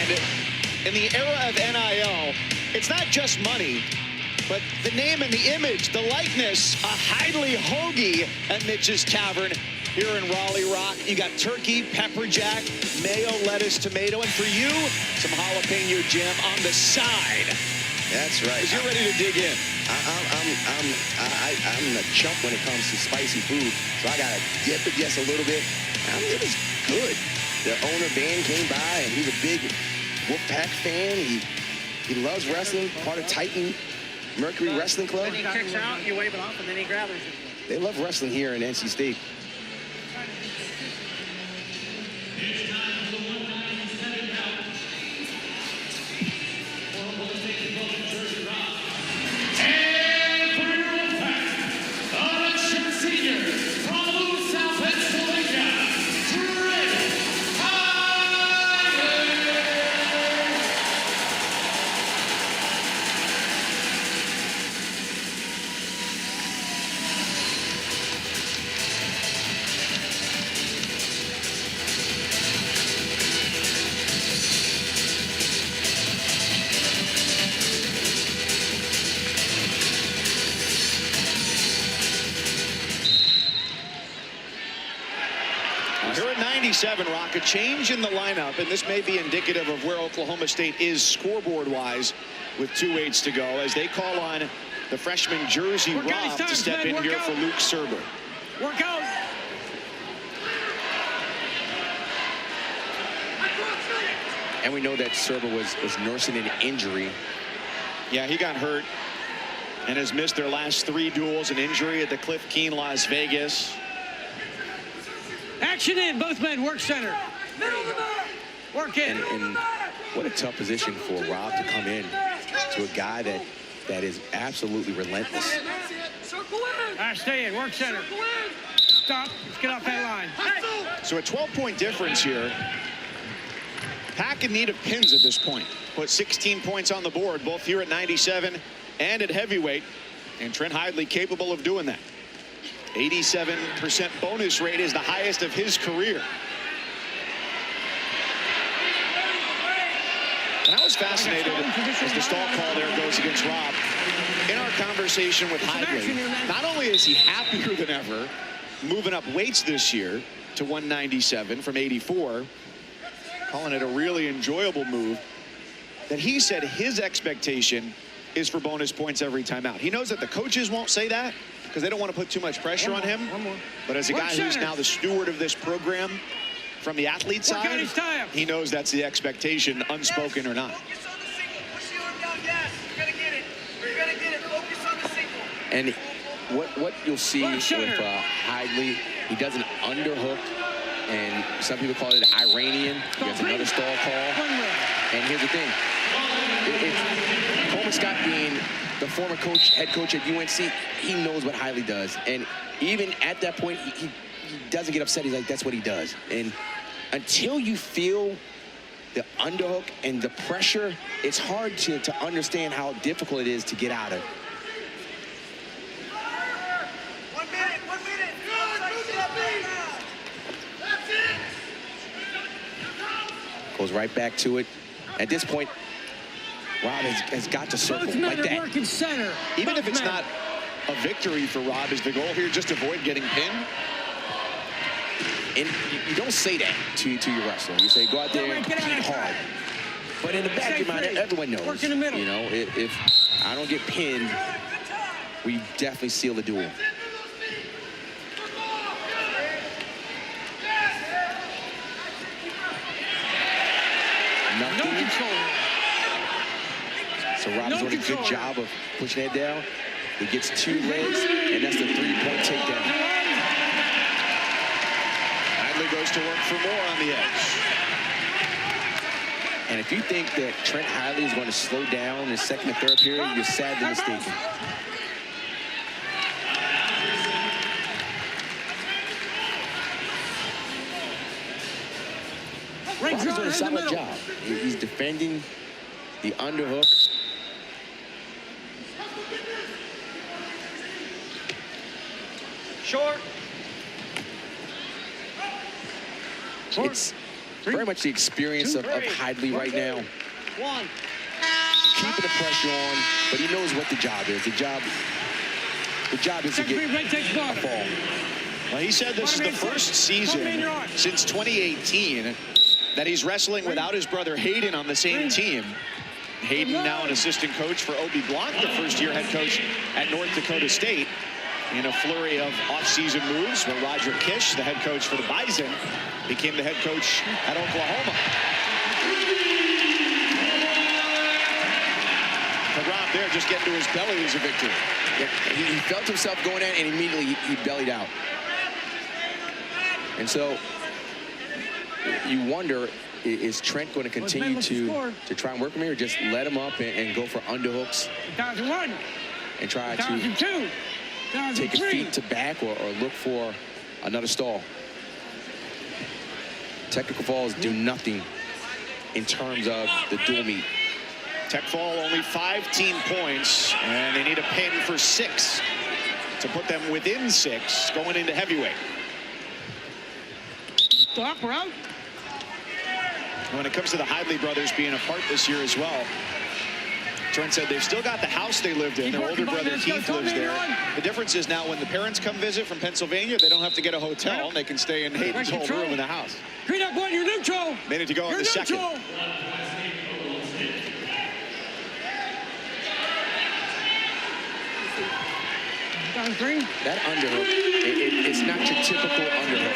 And in the era of NIL, it's not just money, but the name and the image, the likeness, a Hidlay hoagie at Mitch's Tavern here in Raleigh Rock. You got turkey, pepper jack, mayo, lettuce, tomato, and for you, some jalapeno jam on the side. That's right. Because you're ready to dig in. I'm a chump when it comes to spicy food, so I gotta dip it just a little bit. I mean, it was good. The owner Van came by, and he's a big Wolfpack fan. He loves wrestling, part of Titan Mercury Wrestling Club. Then he kicks out, you wave it off, and then he gathers it. They love wrestling here in NC State. Here at 97, Rock, a change in the lineup, and this may be indicative of where Oklahoma State is scoreboard-wise with 2:08 to go, as they call on the freshman Jersey Robb to step in here for Luke Serber. Work out. And we know that Serber was nursing an injury. Yeah, he got hurt and has missed their last 3 duels, an injury at the Cliff Keen, Las Vegas. Action in, both men, work center. Work in. And what a tough position for Robb to come in to a guy that is absolutely relentless. All right, stay in, work center. Stop, let's get off that line. So a 12-point difference here. Pack in need of pins at this point. Put 16 points on the board, both here at 97 and at heavyweight. And Trent Hidlay capable of doing that. 87% bonus rate is the highest of his career. And I was fascinated as the stall call there goes against Robb. In our conversation with Hidlay, not only is he happier than ever, moving up weights this year to 197 from 84, calling it a really enjoyable move, that he said his expectation is for bonus points every time out. He knows that the coaches won't say that, because they don't want to put too much pressure on him. But as a guy who's now the steward of this program from the athlete side, he knows that's the expectation, unspoken or not. And what you'll see with Hidlay, he does an underhook, and some people call it Iranian. He has another stall call. And here's the thing. Coleman Scott being the former head coach at UNC, he knows what Hidlay does. And even at that point, he doesn't get upset. He's like, that's what he does. And until you feel the underhook and the pressure, it's hard to understand how difficult it is to get out of. 1 minute, 1 minute. That's it. Goes right back to it. At this point, Robb has got to circle like that. Working center. Even if it's not a victory for Robb, is the goal here just avoid getting pinned? And you don't say that to your wrestler. You say, go out there and compete hard. But in the back of your mind, everyone knows. Work in the middle. You know, if I don't get pinned, we definitely seal the duel. No control. So Robb's doing a good job of pushing that down. He gets 2 legs, and that's the 3-point takedown. Hidlay goes to work for more on the edge. And if you think that Trent Hidlay is going to slow down in the second and third period, you're sadly mistaken. Robb's doing a solid job. He's defending the underhook. Short. very much the experience of Hidlay right now. Keeping the pressure on, but he knows what the job is. The job is to get a fall. Well, he said this is the first season since 2018 that he's wrestling without his brother Hayden on the same team. Hayden now an assistant coach for Obi Block, the first-year head coach at North Dakota State. In a flurry of off-season moves where Roger Kish, the head coach for the Bison, became the head coach at Oklahoma. But Rob there just getting to his belly is a victory. Yeah, he felt himself going in and immediately he bellied out. And so you wonder, is Trent going to continue to try and work him here, or just let him up and go for underhooks 2001 and try to 2002 take his feet to back or look for another stall? Technical falls do nothing in terms of the dual meet. Tech fall only 15 points, and they need a pin for 6 to put them within 6 going into heavyweight. Stop, we're out. When it comes to the Hidlay brothers being apart this year as well, Trent said they've still got the house they lived in. Their older brother Keith lives there. The difference is now when the parents come visit from Pennsylvania, they don't have to get a hotel, and they can stay in Hayden's whole room in the house. Green up one, you're neutral. Minute to go in the second. That underhook, it's not your typical underhook.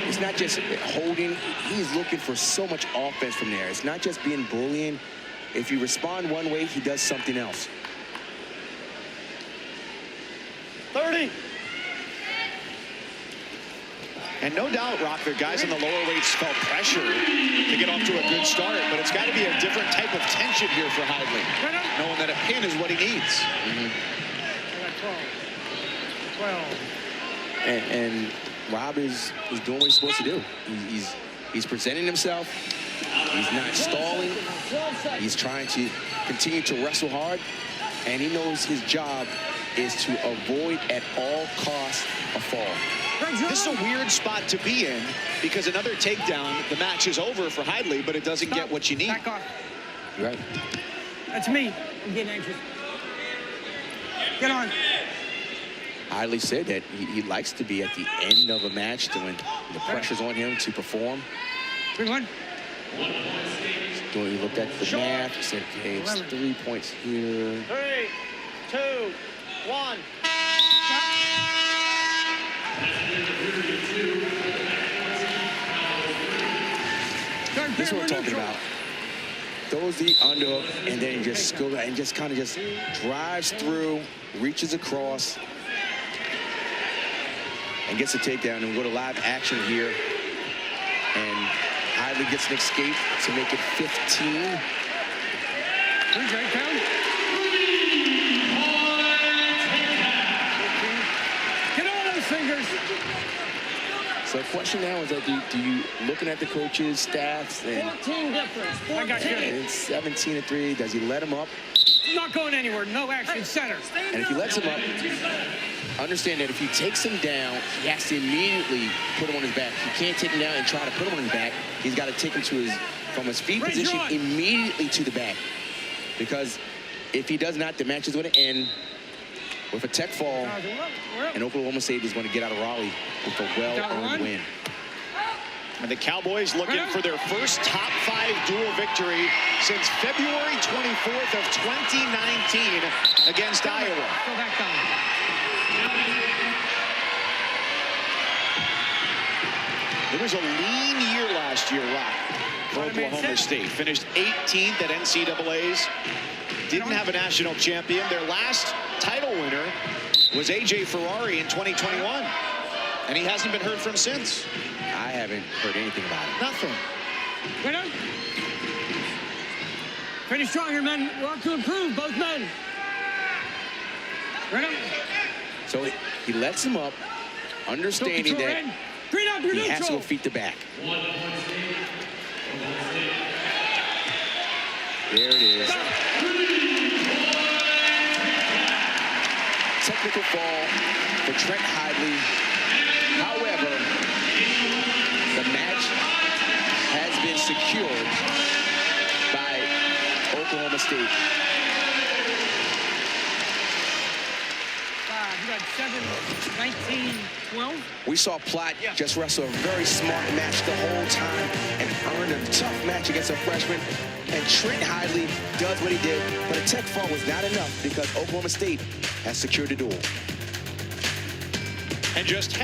It's not just holding. He's looking for so much offense from there. It's not just being bullying. If you respond one way, he does something else. 30. And no doubt, Rock, the guys in the lower weights felt pressure to get off to a good start, but it's got to be a different type of tension here for Hidlay, knowing that a pin is what he needs. I got 12. And Rob is doing what he's supposed to do. He's presenting himself. He's not stalling. He's trying to continue to wrestle hard, and he knows his job is to avoid at all costs a fall. This is a weird spot to be in because another takedown, the match is over for Hidlay, but it doesn't get what you need. Back off. You're right. That's me. I'm getting anxious. Get on. Hidlay said that he likes to be at the end of a match when the pressure's on him to perform. 3-1. So he looked at the math. He said, okay, it's 3 points here. 3, 2, 1. This is what I'm talking about. Throws the underhook and then just goes and just kind of just drives through, reaches across, and gets a takedown. And we go to live action here. And Hidlay gets an escape to make it 15. Get all those fingers. So the question now is that do you looking at the coaches, staffs, and 14 difference. 14. it's 17-3. Does he let him up? Not going anywhere. No action. Center. And if he lets him up, understand that if he takes him down, he has to immediately put him on his back. He can't take him down and try to put him on his back. He's got to take him to his from his feet position immediately to the back. Because if he does not, the match is going to end with a tech fall, and Oklahoma State is going to get out of Raleigh with a well-earned win. And the Cowboys looking for their first top 5 dual victory since February 24th of 2019 against Iowa. Go back down. It was a lean year last year, Rock, for Oklahoma State. Finished 18th at NCAA's. Didn't have a national champion. Their last title winner was A.J. Ferrari in 2021. And he hasn't been heard from since. I haven't heard anything about it. Nothing. Right on. Pretty stronger, men. We're up to improve, both men. Right on. So he lets him up, understanding that he has to go feet to back. There it is. Technical fall for Trent Hidlay. However, secured by Oklahoma State. You got 7, 19, 12. We saw Plott just wrestle a very smart match the whole time and earn a tough match against a freshman. And Trent Hidlay does what he did, but a tech fall was not enough because Oklahoma State has secured the duel. And just